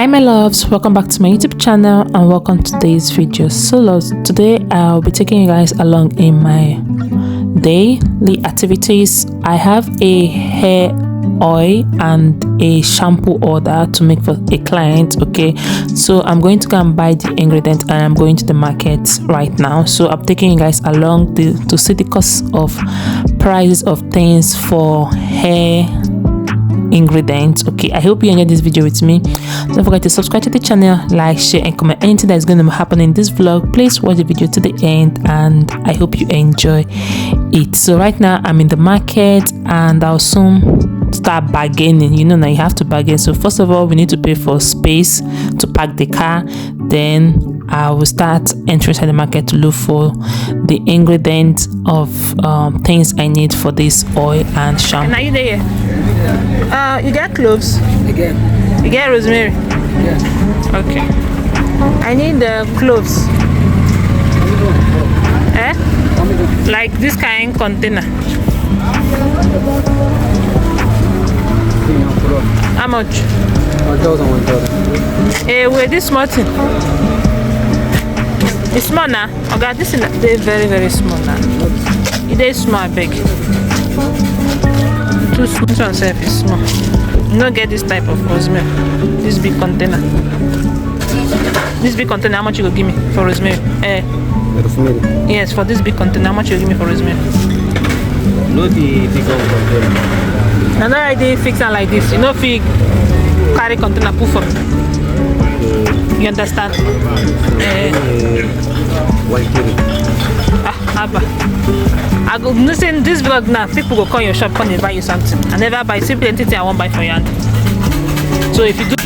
Hi my loves, welcome back to my YouTube channel and welcome to today's video. So loves, today I'll be taking you guys along in my daily activities. I have a hair oil and a shampoo order to make for a client. Okay, so I'm going to go and buy the ingredient and I'm going to the market right now. So I'm taking you guys along to see the cost of prices of things for hair ingredients. Okay, I hope you enjoyed this video with me. Don't forget to subscribe to the channel, like, share and comment anything that is going to happen in this vlog. Please watch the video to the end and I hope you enjoy it. So right now I'm in the market and I'll soon start bargaining. You know, now you have to bargain. So first of all, we need to pay for space to park the car. Then I will start entering inside the market to look for the ingredients of things I need for this oil and shampoo. Are you there? You get cloves? Again. You get rosemary? Yeah. Okay. I need the cloves. Like this kind container. How much? 1,000. Wait, this small thing. It's small now. Okay, this is very, very small now. It is small, big. Too small. This one self is small. You don't get this type of rosemary. This big container. This big container, how much you go give me for rosemary? Rosemary? Yes, for this big container, how much you give me for rosemary? No, the big container. Now that I did fix it like this, you know, if you carry container, put for me. You understand? 1 kg. I go listen this vlog now. People go call your shop, come and buy you something. I never buy simply anything I won't buy for you. So if you do,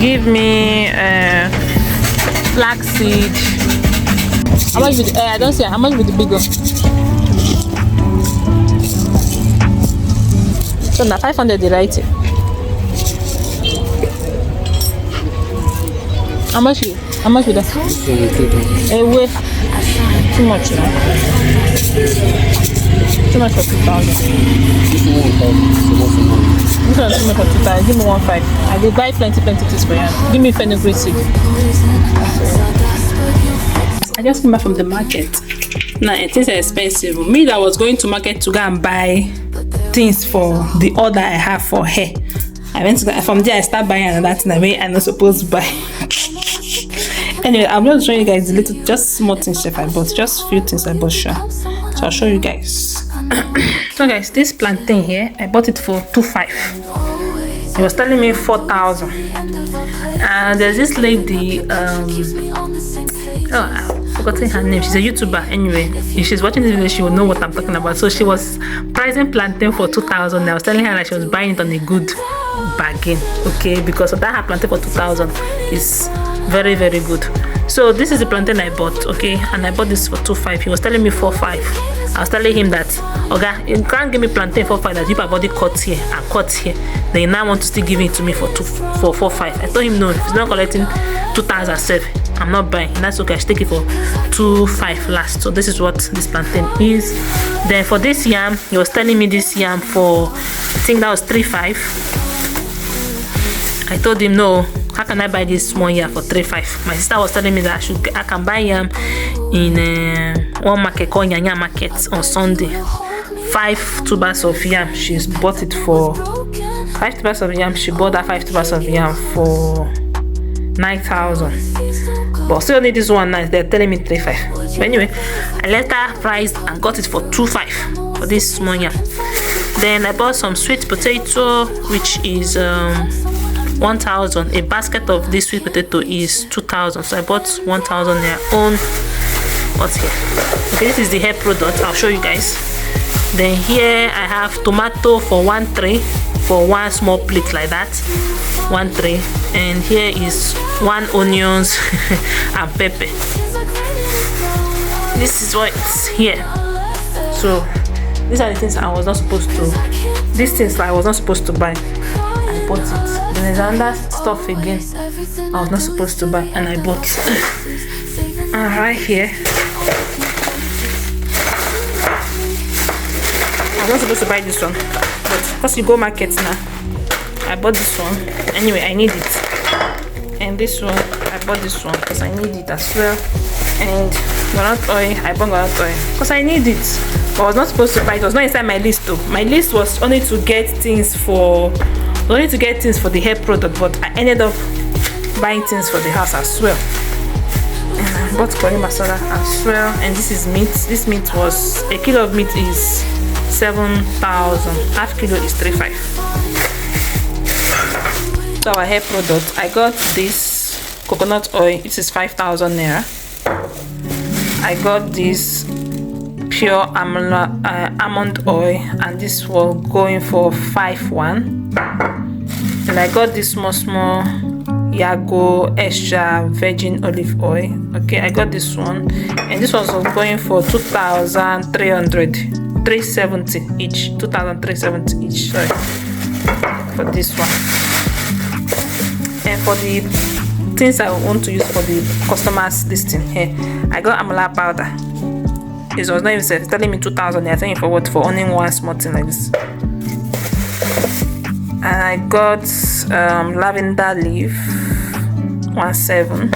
give me flaxseed. How much with I don't see how much with the big one. So now 500 the right. How much with that? Wait. Too much now. Too much for 2,000. This one too much for 2,000. Give me 1,500. I will buy plenty things for you. Give me fenugreek seed. I just came back from the market. Now it is expensive. Me that was going to market to go and buy things for the order I have for hair. I went to from there I start buying another thing that I'm not supposed to buy. Anyway, I'm just showing you guys the little, just small things I bought, just few things I bought, sure. So I'll show you guys. So guys, this plantain here, I bought it for 2,500. He was telling me 4,000. And there's this lady, I've forgotten her name. She's a YouTuber. Anyway, if she's watching this video, she will know what I'm talking about. So she was pricing plantain for 2,000. I was telling her that she was buying it on a good bargain, okay, because of that her plantain for 2,000 is very, very good. So this is the plantain I bought, okay, and I bought this for 2,500. He was telling me 4,500. I was telling him that, okay, you can't give me plantain for 4,500 that you have already cut here and cut here. Then you now want to still give it to me for 4,500. I told him no, if he's not collecting 2,007, I'm not buying. And that's okay, I should take it for 2,500 last. So this is what this plantain is. Then for this yam, he was telling me this yam for, I think that was 3,500. I told him no, how can I buy this small yam for 3,500? My sister was telling me that I can buy yam in one market called Nyanya Market on Sunday. 5 tubers of yam, she's bought it for 5 tubers of yam. She bought that 5 tubers of yam for 9,000. But still need this one nice. They're telling me 3,500. But anyway, I let her price and got it for 2,500 for this small yam. Then I bought some sweet potato, which is 1,000. A basket of this sweet potato is 2,000. So I bought 1,000 their own. What's here? Okay, this is the hair product. I'll show you guys. Then here I have tomato for 1 tray, for 1 small plate like that, 1 tray. And here is 1 onions and pepper. This is what's here. So these are the things I was not supposed to. These things I was not supposed to buy. I bought it. Then there's another stuff again I was not supposed to buy and I bought. And right here, I'm not supposed to buy this one, but because you go market now, I bought this one. Anyway, I need it. And this one, I bought this one because I need it as well. And groundnut oil, I bought groundnut oil because I need it. But I was not supposed to buy it. It was not inside my list though. My list was only to get things for the hair product, but I ended up buying things for the house as well. And I bought curry masala as well. And this is meat. This meat was, a kilo of meat is 7,000. Half kilo is 3,500. So our hair product, I got this coconut oil. This is 5,000 naira. I got this pure almond oil, and this was going for 5,100. And I got this small Yago extra virgin olive oil. Okay, I got this one, and this was going for 370 each. 2,370 each. Sorry, for this one. And for the things I want to use for the customers listing here, I got amala powder. It was not even said, telling me 2,000. I think for what? For only one small thing like this. And I got lavender leaf 17.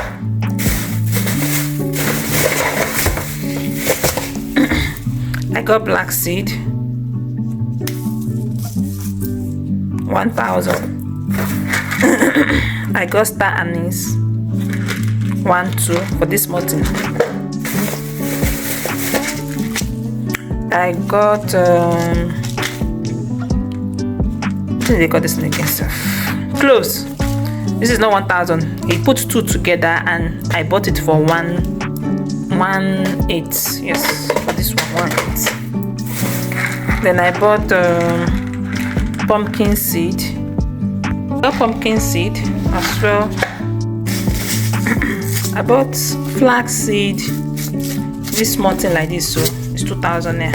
I got black seed 1,000. I got star anise 1,200 for this mountain. I got what do they call this thing again, sir? Cloves. This is not 1,000. He put two together, and I bought it for 1,800. Yes, for this one 1,800. Then I bought pumpkin seed. Got pumpkin seed as well. I bought flax seed. This small thing like this, so it's 2,000 there.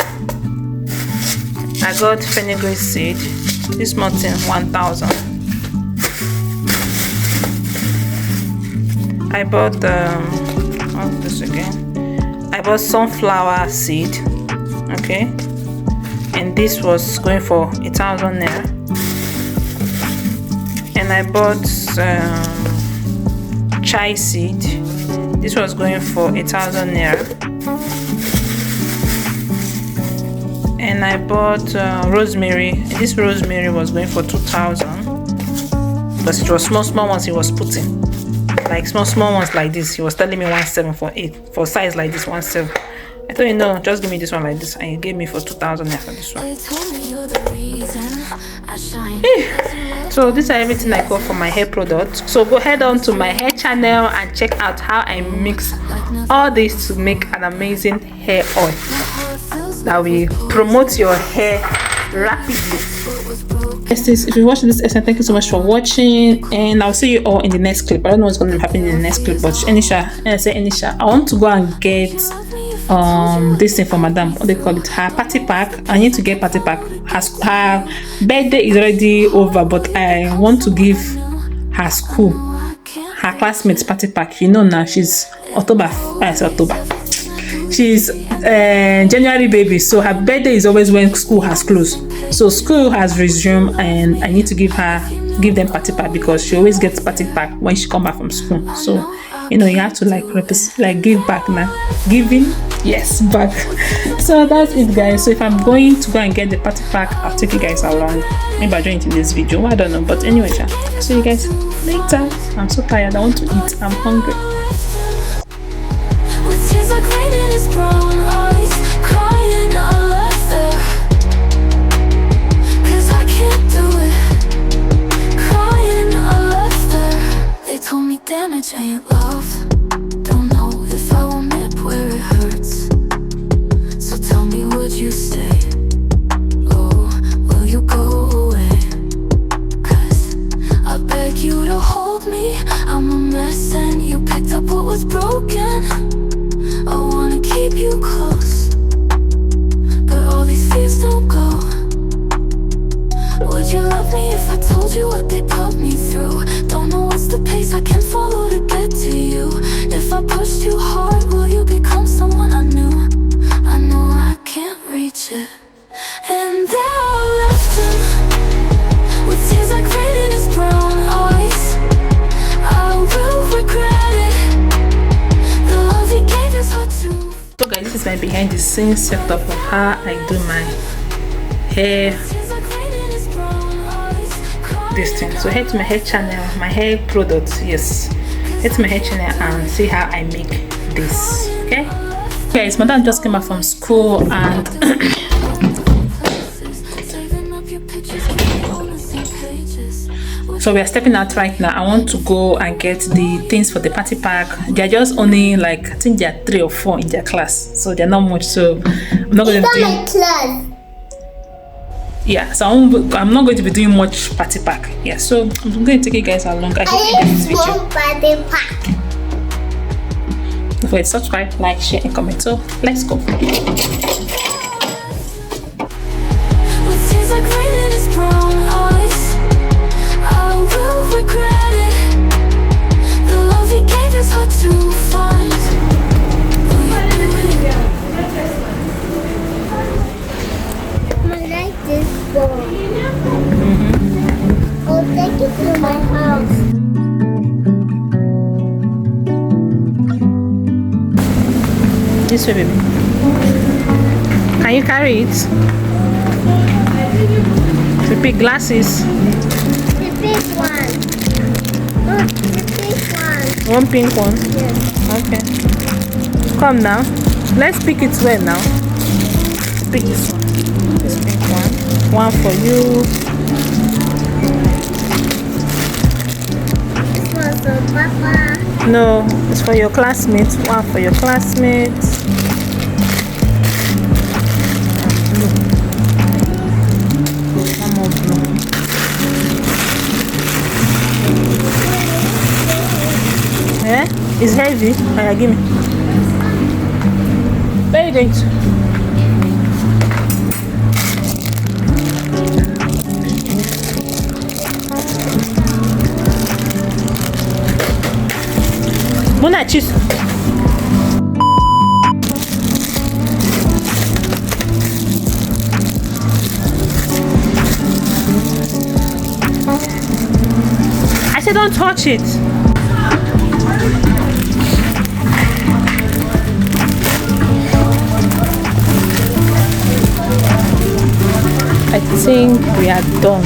I got fenugreek seed. This small thing 1,000. I bought what's this again? I bought sunflower seed. Okay, and this was going for 1,000 there. And I bought chai seed. This was going for 1,000 naira. And I bought rosemary. This rosemary was going for 2,000, because it was small ones he was putting, like small ones like this. He was telling me 1,700 for 8 for size like this 1,700. I told him no, just give me this one like this, and he gave me for 2,000 for this one. So these are everything I got for my hair product. So go head on to my hair channel and check out how I mix all this to make an amazing hair oil that will promote your hair rapidly. Yes, if you watch this essay, thank you so much for watching, and I'll see you all in the next clip. I don't know what's going to happen in the next clip, but Anisha, I want to go and get this thing for madam, what they call it, her party pack. I need to get party pack. Her birthday is already over, but I want to give her school, her classmates party pack. You know now she's she's January baby, so her birthday is always when school has closed. So school has resumed, and I need to give them party pack, because she always gets party pack when she come back from school. So you know, you have to like give back now. Giving, yes, back. So that's it, guys. So if I'm going to go and get the party pack, I'll take you guys along. Maybe I'll join in this video, I don't know. But anyway, see you guys later. I'm so tired, I want to eat, I'm hungry. With tears like rain in his brown eyes, crying out laughter, 'cause I can't do it. Crying out laughter. They told me damage ain't love. Don't know if I will nip where it hurts. So tell me, would you stay? Oh, will you go away? 'Cause I beg you to hold me. I'm a mess and you picked up what was broken. I wanna keep you close, but all these fears don't go. Would you love me if I told you what they put me through? Don't know what's the pace I can follow to get to you. If I push too hard, will you become someone I knew? I know I can't reach it. And they're all left with tears like rain in behind the scenes setup of how I do my hair this thing. So head to my hair channel, my hair products, yes, head to my hair channel and see how I make this. Okay guys, madam just came back from school and so we are stepping out right now. I want to go and get the things for the party pack. They're just only like, I think there are 3 or 4 in their class, so they're not much. So I'm not going to do my class. Yeah, so I'm not going to be doing much party pack. Yeah, so I'm going to take you guys along. I hope you enjoy this video. Party pack. Don't forget to subscribe, like, share, and comment. So let's go. Regret it. The love he gave is hard to find. I like this ball. I'll take it to my house. This way, baby. Can you carry it? The big glasses. The big one. Look, the big one. One pink one? Yes. Okay. Come now. Let's pick it well now. Pick this one. This pink one. One for you. This one's for Papa. No, it's for your classmates. One for your classmates. One more blue. Yeah? It's heavy. Oh, yeah, give me. Where are you going to? Mona, choose. I said don't touch it. I think we are done.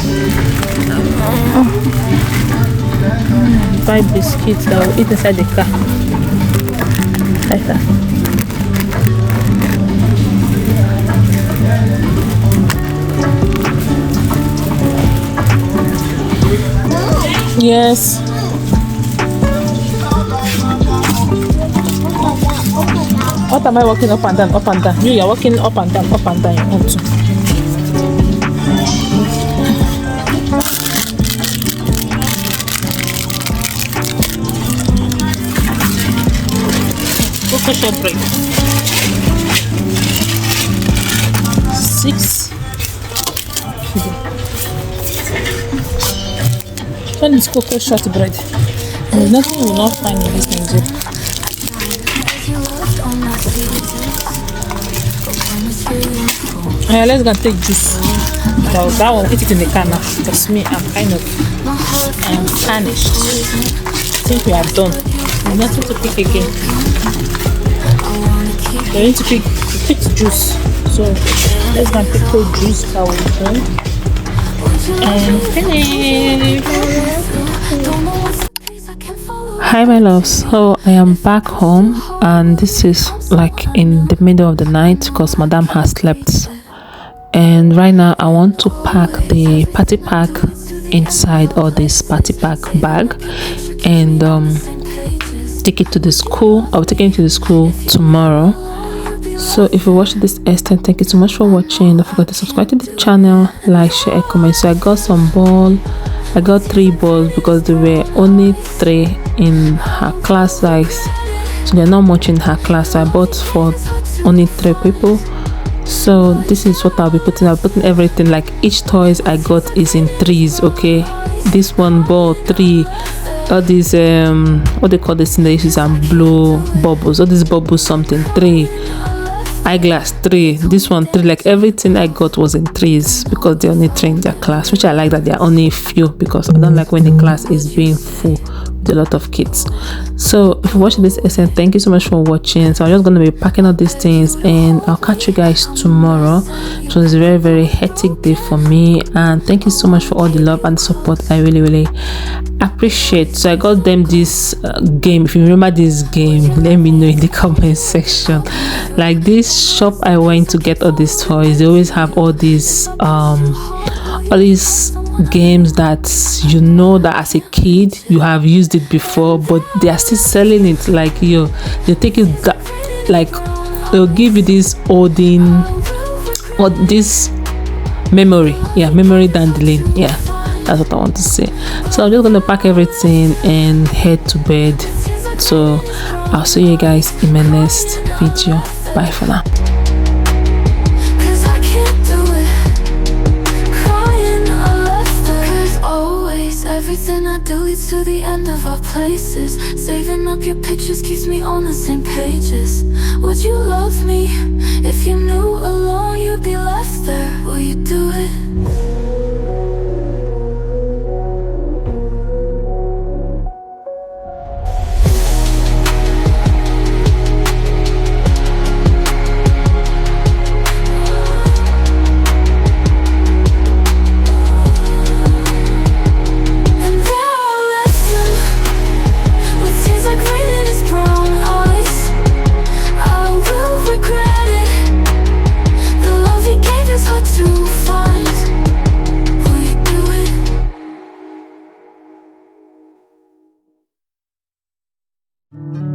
Buy biscuits that we'll eat inside the car. Like that. Yes. What am I walking up and down, up and down? You are walking up and down, up and down. You want to. Cocoa bread. 6. When is cocoa short bread? There's nothing we will not find in this Nigeria. Yeah, let's go and take juice. That one, eat it in the car now. Because me, I'm kind of famished. I think we are done. There's nothing to pick again. We need to pick juice. So let's go and pick the juice that we drink. And finish. Hi my loves, so I am back home and this is like in the middle of the night because madam has slept, and right now I want to pack the party pack inside or this party pack bag and take it to the school. I'll take it to the school tomorrow. So if you watch this extent, thank you so much for watching. Don't forget to subscribe to the channel, like, share, and comment. So I got some ball. I got 3 balls because there were only 3 in her class size, so they're not much in her class. So I bought for only 3 people. So this is what I'll be putting. I'll be putting everything, like each toys I got is in 3s. Okay, this one ball 3, all these what they call this in the issues and blow bubbles, all these bubbles something 3, eyeglass 3, this one 3. Like everything I got was in 3s because they only 3 in their class, which I like that they are only few because I don't like when the class is being full. a lot of kids. So if you're watching this essay, thank you so much for watching. So I'm just going to be packing up these things and I'll catch you guys tomorrow. It was a very, very hectic day for me, and thank you so much for all the love and support. I really, really appreciate. So I got them this game. If you remember this game, let me know in the comment section. Like this shop I went to get all these toys, they always have all these games that you know that as a kid you have used it before, but they are still selling it. Like they take it like they'll give you this holding or this memory dandling. Yeah, that's what I want to say. So I'm just gonna pack everything and head to bed. So I'll see you guys in my next video. Bye for now. Cause I can't do it. Crying or laughter. Cause always everything I do leads to the end of our places. Saving up your pictures keeps me on the same pages. Would you love me if you knew alone you'd be left there? Will you do it? Will you do it?